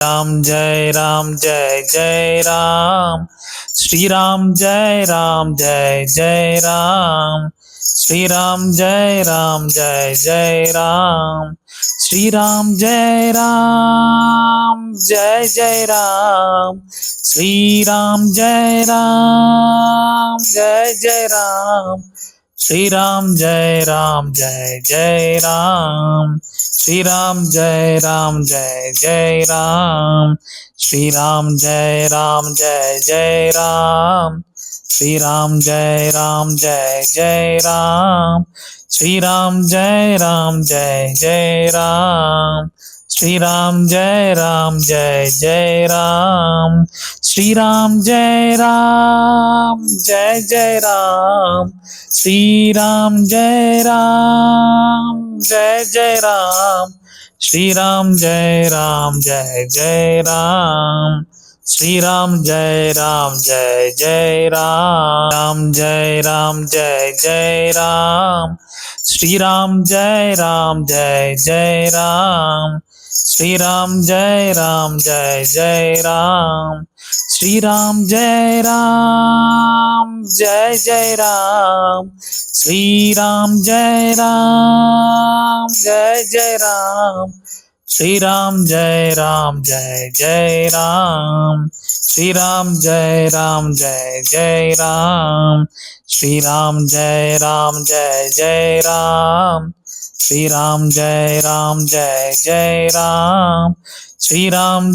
Ram Jai Jai Ram. Shri Ram Jai Jai Ram. Shri Ram Jai Jai Ram. Shri Ram Jai Jai Ram. Shri Ram Jai Jai Ram. Shri Ram Jai Jai Ram. Shri Ram Jai Jai Ram. Shri Ram Jai Jai Ram. Shri Ram Jai Jai Ram. Shri Ram Jai Jai Ram. Shri Ram Jai Jai Ram. Shri Ram Jai Jai Ram. Shri Ram Jai Jai Ram. Shri Ram Jai Jai Ram. Shri Ram Jai Jai Ram. Ram Jai Jai Ram. Shri Ram Jai Jai Ram. Shri Ram Jai Jai Ram. Shri Ram Jai Jai Ram. Shri Ram Jai Jai Ram. Shri Ram Jai Jai Ram. Shri Ram Jai Jai Ram. Shri Ram Jai Jai Ram. Shri Ram Jai Jai Ram. Shri Ram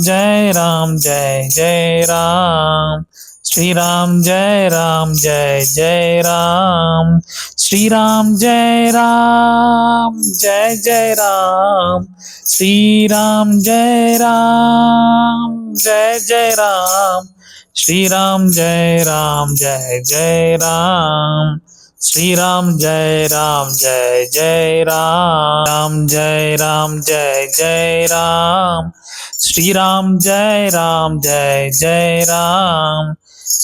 Jai Jai Ram. Shri Ram Jai Jai Ram. Shri Ram Jai Jai Ram. Shri Ram Jai Jai Ram. Shri Ram Jai Jai Ram. Shri Ram Jai Jai Ram. Ram Jai Jai Ram. Shri Ram Jai Jai Ram.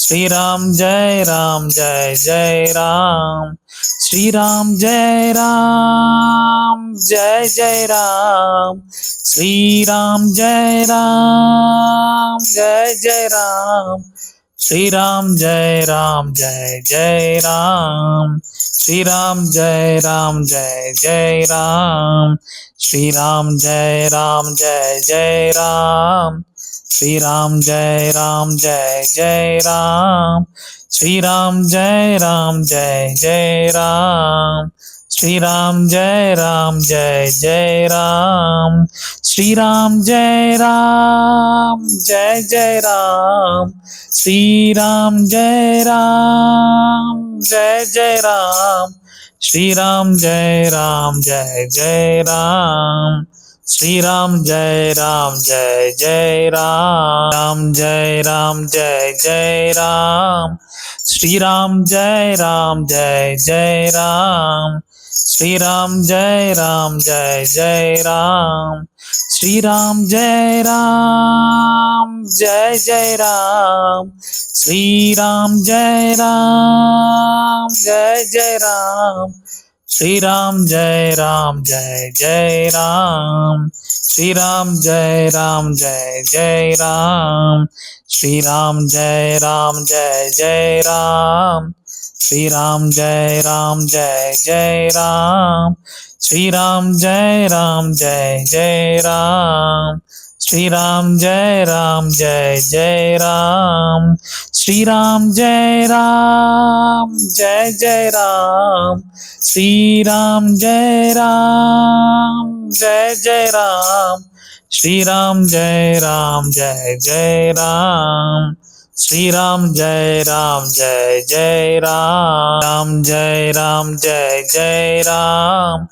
Shri Ram Jai Jai Ram. Shri Ram Jai Jai Ram. Shri Ram Jai Jai Ram. Shri Ram Jai Jai Ram. Shri Ram Jai Jai Ram. Shri Ram Jai Jai Ram. Shri Ram Jai Jai Ram. Shri Ram Jai Jai Ram. Shri Ram Jai Jai Ram. Shri Ram Jai Jai Ram. Shri Ram Jai Jai Ram. Shri Ram Jai Jai Ram. Shri Ram Jai Jai Ram. Ram Jai Jai Ram. Shri Ram Jai Jai Ram. Shri Ram Jai Jai Ram. Shri Ram Jai Jai Ram. Shri Ram Jai Jai Ram. Shri Ram Jai Jai Ram. Shri Ram Jai Jai Ram. Shri Ram Jai Jai Ram. Shri Ram Jai Jai Ram. Shri Ram Jai Jai Ram. Shri Ram Jai Jai Ram. Shri Ram Jai Jai Ram. Shri Ram Jai Jai Ram. Shri Ram Jai Jai Ram. Shri Ram Jai Jai Ram. Ram Jai Jai Ram.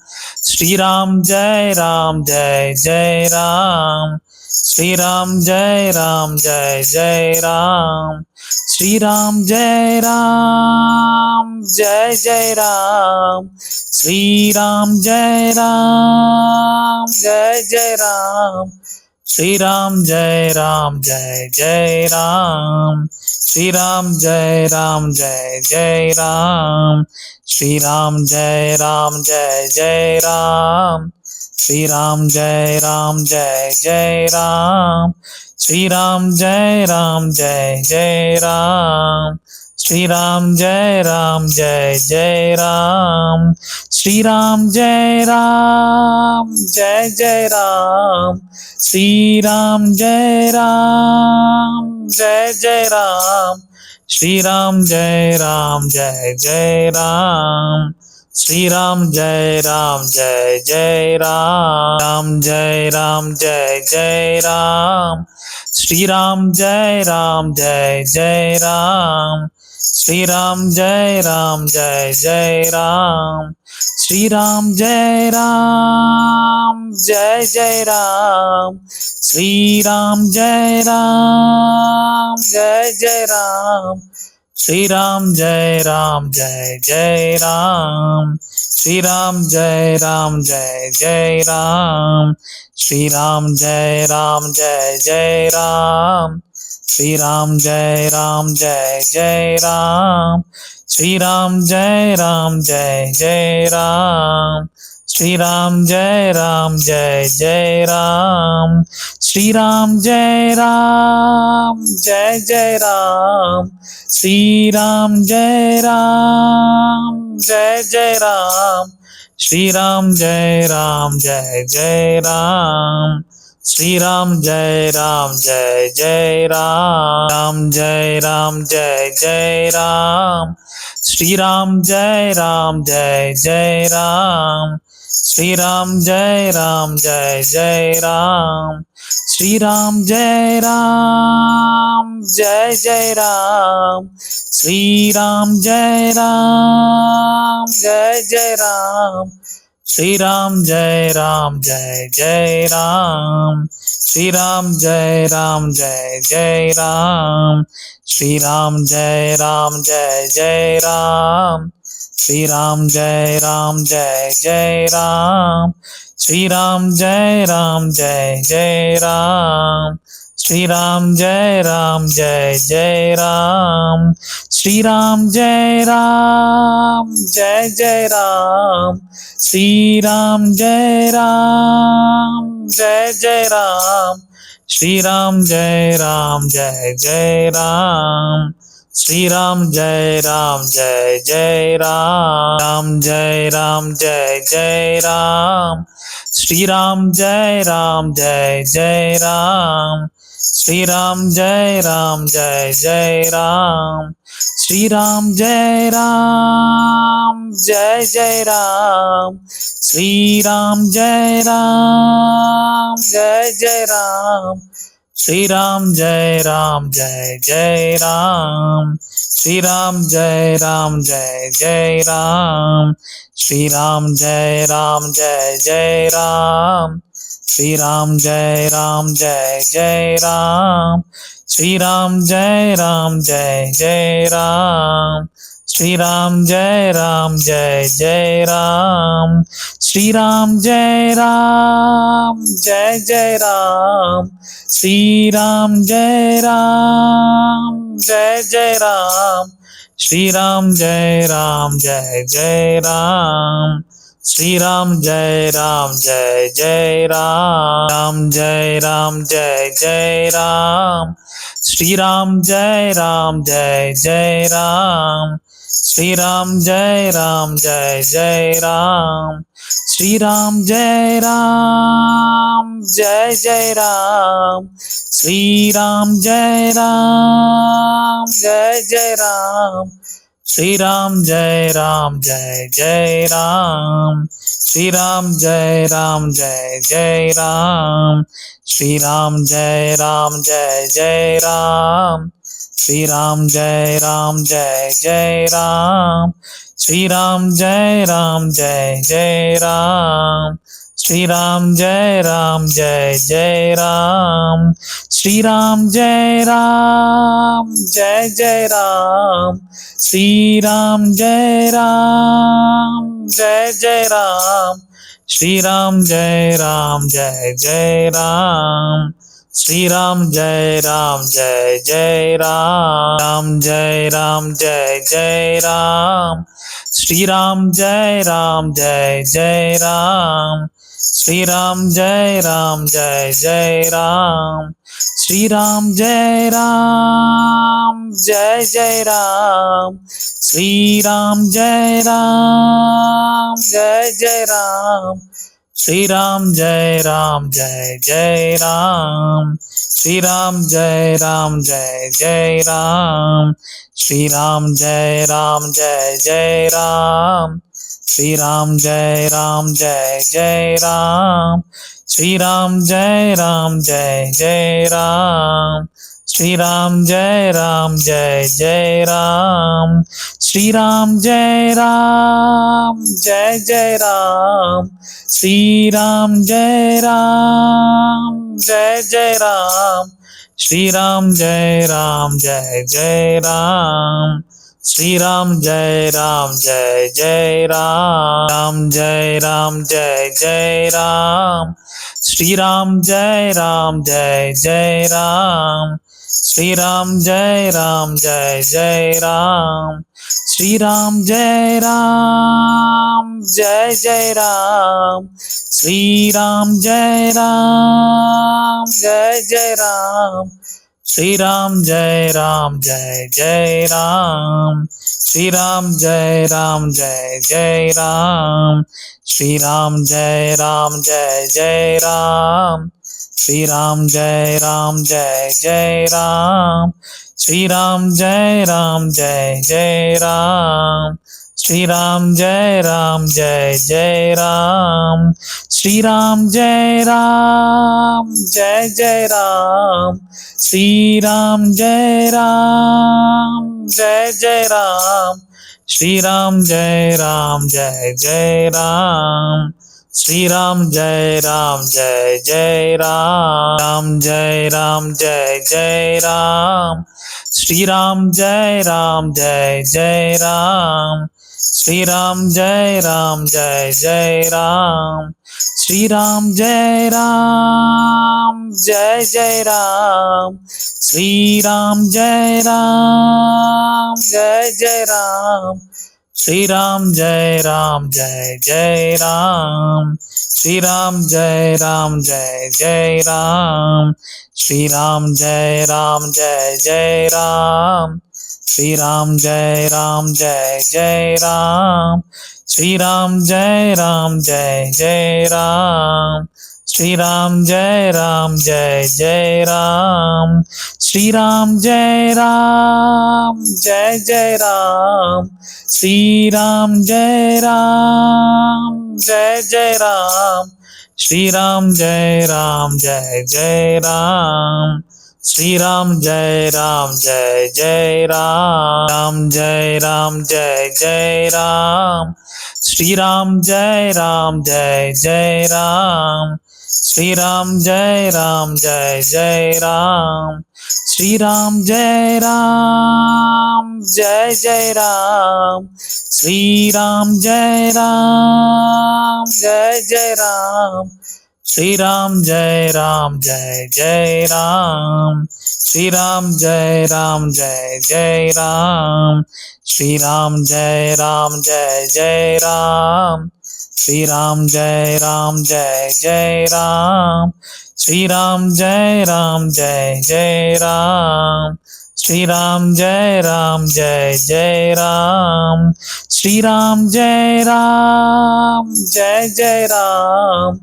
Shri Ram Jai Jai Ram. Shri Ram Jai Jai Ram. Shri Ram Jai Jai Ram. Shri Ram Jai Jai Ram. Shri Ram Jai Jai Ram. Shri Ram Jai Jai Ram. Shri Ram Jai Jai Ram. Shri Ram Jai Ram Jai Jai Ram. Shri Ram Jai Ram Jai Jai Ram. Shri Ram Jai Ram Jai Jai Ram. Shri Ram Jai Ram Jai Jai Ram. Shri Ram Jai Ram Jai Jai Ram. Shri Ram Jai Ram Jai Jai Ram. Shri Ram Jai Ram Jai Jai Ram. Ram Jai Ram Jai Jai Ram. Shri Ram Jai Ram Jai Jai Ram. Shri Ram Jai Ram Jai Jai Ram. Shri Ram Jai Ram Jai Jai Ram. Shri Ram Jai Ram Jai Jai Ram. Shri Ram Jai Ram Jai Jai Ram. Shri Ram Jai Ram Jai Jai Ram. Shri Ram Jai Ram Jai Jai Ram. Shri Ram Jai Ram Jai Jai Ram. Shri Ram Jai Ram Jai Jai Ram. Shri Ram Jai Ram Jai Jai Ram. Shri Ram Jai Ram Jai Jai Ram. Shri Ram Jai Ram Jai Jai Ram. Shri Ram Jai Ram Jai Jai Ram. Shri Ram Jai Ram Jai Jai Ram. Ram Jai Ram Jai Jai Ram. Shri Ram Jai Ram Jai Jai Ram. Shri Ram Jai Ram Jai Jai Ram. Shri Ram Jai Ram Jai Jai Ram. Shri Ram Jai Ram Jai Jai Ram. Shri Ram Jai Ram Jai Jai Ram. Shri Ram Jai Ram Jai Jai Ram. Shri Ram Jai Ram Jai Jai Ram. Shri Ram Jai Ram Jai Jai Ram. Shri Ram Jai Ram Jai Jai Ram. Shri Ram Jai Ram Jai Jai Ram. Shri Ram Jai Ram Jai Jai Ram. Shri Ram Jai Ram Jai Jai Ram. Shri Ram Jai Ram Jai Jai Ram. Shri Ram Jai Ram Jai Jai Ram. Ram Jai Ram Jai Jai Ram. Shri Ram Jai Ram Jai Jai Ram. Shri Ram Jai Ram Jai Jai Ram. Shri Ram Jai Ram Jai Jai Ram. Shri Ram Jai Ram Jai Jai Ram. Shri Ram Jai Ram Jai Jai Ram. Shri Ram Jai Ram Jai Jai Ram. Shri Ram Jai Ram Jai Jai Ram. Shri Ram Jai Ram Jai Jai Ram. Shri Ram Jai Ram Jai Jai Ram. Shri Ram Jai Ram Jai Jai Ram. Shri Ram Jai Ram Jai Jai Ram. Shri Ram Jai Ram Jai Jai Ram. Shri Ram Jai Ram Jai Jai Ram. Shri Ram Jai Ram Jai Jai Ram. Ram Jai Ram Jai Jai Ram. Shri Ram Jai Ram Jai Jai Ram. Shri Ram Jai Ram Jai Jai Ram. Shri Ram Jai Ram Jai Jai Ram. Shri Ram Jai Ram Jai Jai Ram. Shri Ram Jai Ram Jai Jai Ram. Shri Ram Jai Ram Jai Jai Ram. Shri Ram Jai Ram Jai Jai Ram. Shri Ram Jai Ram Jai Jai Ram. Shri Ram Jai Ram Jai Jai Ram. Shri Ram Jai Ram Jai Jai Ram. Shri Ram Jai Ram Jai Jai Ram. Shri Ram Jai Ram Jai Jai Ram. Shri Ram Jai Ram Jai Jai Ram. Shri Ram Jai Ram Jai Jai Ram. Ram Jai Ram Jai Jai Ram. Shri Ram Jai Ram Jai Jai Ram. Shri Ram Jai Ram Jai Jai Ram. Shri Ram Jai Ram Jai Jai Ram. Shri Ram Jai Ram Jai Jai Ram. Shri Ram Jai Ram Jai Jai Ram. Shri Ram Jai Ram Jai Jai Ram. Shri Ram Jai Ram Jai Jai Ram. Shri Ram Jai Ram Jai Jai Ram. Shri Ram Jai Ram Jai Jai Ram. Shri Ram Jai Ram Jai Jai Ram. Shri Ram Jai Ram Jai Jai Ram. Shri Ram Jai Ram Jai Jai Ram. Shri Ram Jai Ram Jai Jai Ram. Shri Ram Jai Ram Jai Jai Ram. Ram Jai Ram Jai Jai Ram. Shri Ram Jai Ram Jai Jai Ram. Shri Ram Jai Ram Jai Jai Ram. Shri Ram Jai Ram Jai Jai Ram. Shri Ram Jai Ram Jai Jai Ram. Shri Ram Jai Ram Jai Jai Ram. Shri Ram Jai Ram Jai Jai Ram. Shri Ram Jai Ram Jai Jai Ram. Shri Ram Jai Ram Jai Jai Ram. Shri Ram Jai Ram Jai Jai Ram. Shri Ram Jai Ram Jai Jai Ram. Shri Ram Jai Ram Jai Jai Ram. Shri Ram Jai Ram Jai Jai Ram. Shri Ram Jai Ram Jai Jai Ram. Shri Ram Jai Ram Jai Jai Ram. Ram Jai Ram Jai Jai Ram. Shri Ram Jai Ram Jai Jai Ram. Shri Ram Jai Ram Jai Jai Ram. Shri Ram Jai Ram Jai Jai Ram. Shri Ram Jai Ram Jai Jai Ram. Shri Ram Jai Ram Jai Jai Ram. Shri Ram Jai Ram Jai Jai Ram. Shri Ram Jai Ram Jai Jai Ram. Shri Ram Jai Ram Jai Jai Ram. Shri Ram Jai Ram Jai Jai Ram. Shri Ram Jai Ram Jai Jai Ram. Shri Ram Jai Ram Jai Jai Ram. Shri Ram Jai Ram Jai Jai Ram. Shri Ram Jai Ram Jai Jai Ram. Shri Ram Jai Ram Jai Jai Ram. Ram Jai Ram Jai Jai Ram. Shri Ram Jai Ram Jai Jai Ram. Shri Ram Jai Ram Jai Jai Ram. Shri Ram Jai Ram Jai Jai Ram. Shri Ram Jai Ram Jai Jai Ram. Shri Ram Jai Ram Jai Jai Ram. Shri Ram Jai Ram Jai Jai Ram. Shri Ram Jai Ram Jai Jai Ram. Shri Ram Jai Ram Jai Jai Ram. Shri Ram Jai Ram Jai Jai Ram. Shri Ram Jai Ram Jai Jai Ram. Shri Ram Jai Ram Jai Jai Ram.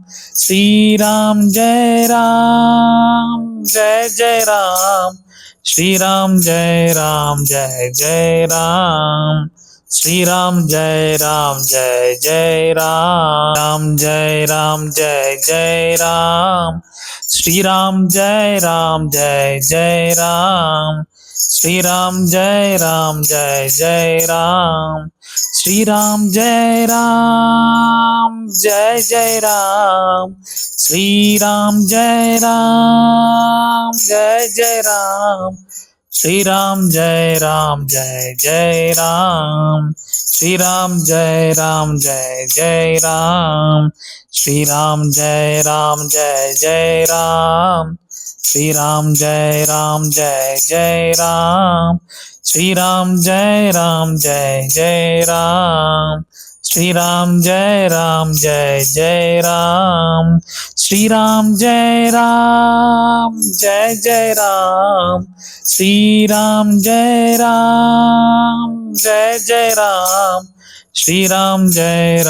Shri Ram Jai Ram Jai Jai Ram. Shri Ram Jai Ram Jai Jai Ram. Shri Ram Jai Ram Jai Jai Ram. Ram Jai Ram Jai Jai Ram. Shri Ram Jai Ram Jai Jai Ram. Shri Ram Jai Ram Jai Jai Ram. Shri Ram Jai Ram Jai Jai Ram. Shri Ram Jai Ram Jai Jai Ram. Shri Ram Jai Ram Jai Jai Ram. Shri Ram Jai Ram Jai Jai Ram. Shri Ram Jai Ram Jai Jai Ram. Shri Ram Jai Ram Jai Jai Ram. Shri Ram Jai Ram Jai Jai Ram. Shri Ram Jai Ram Jai Jai Ram Shri Ram Jai Jai Ram Shri Ram Jai Jai Ram Shri Ram Jai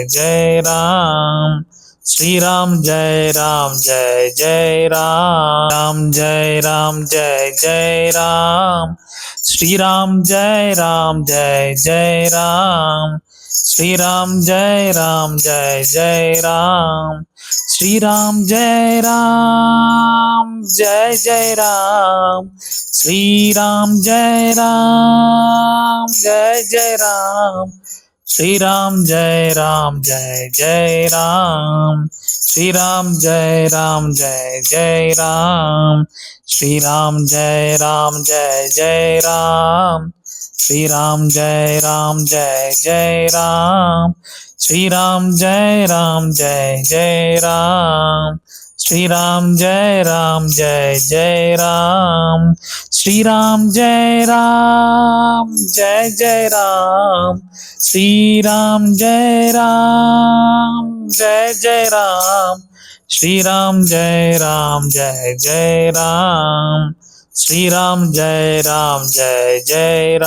Jai Ram Shri Ram Jai Jai Ram Jai Jai Ram Shri Ram Jai Jai Ram Shri Ram Jai Jai Ram Shri Ram Jai Jai Ram Shri Ram Jai Jai Ram Shri Ram Jai Jai Ram Shri Ram Jai Jai Ram Shri Ram Jai Jai Ram Shri Ram Jai Jai Ram Shri Ram Jai Jai Ram Shri Ram Jai Jai Ram Shri Ram Jai Jai Ram Shri Ram Jai Jai Ram Shri Ram Jai Jai Ram Shri Ram Jai Jai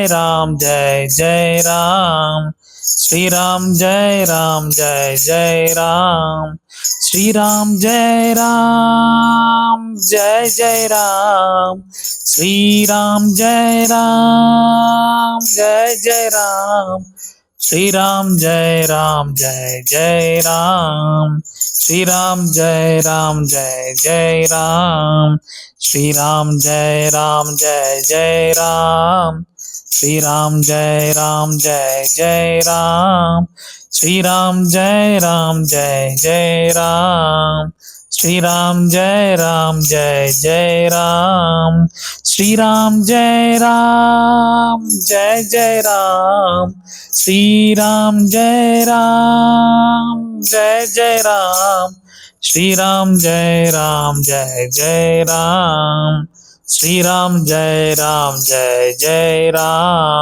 Ram Jai Jai Ram Shri Ram Jai Jai Ram Shri Ram Jai Jai Ram Shri Ram Jai Jai Ram Shri Ram Jai Jai Ram Shri Ram Jai Jai Ram Shri Ram Jai Jai Ram Shri Ram Jai Jai Ram Shri Ram Jai Jai Ram Shri Ram Jai Jai Ram Shri Ram Jai Jai Ram Shri Ram Jai Jai Ram Shri Ram Jai Jai Ram Shri Ram Jai Jai Ram Shri Ram Jai Jai Ram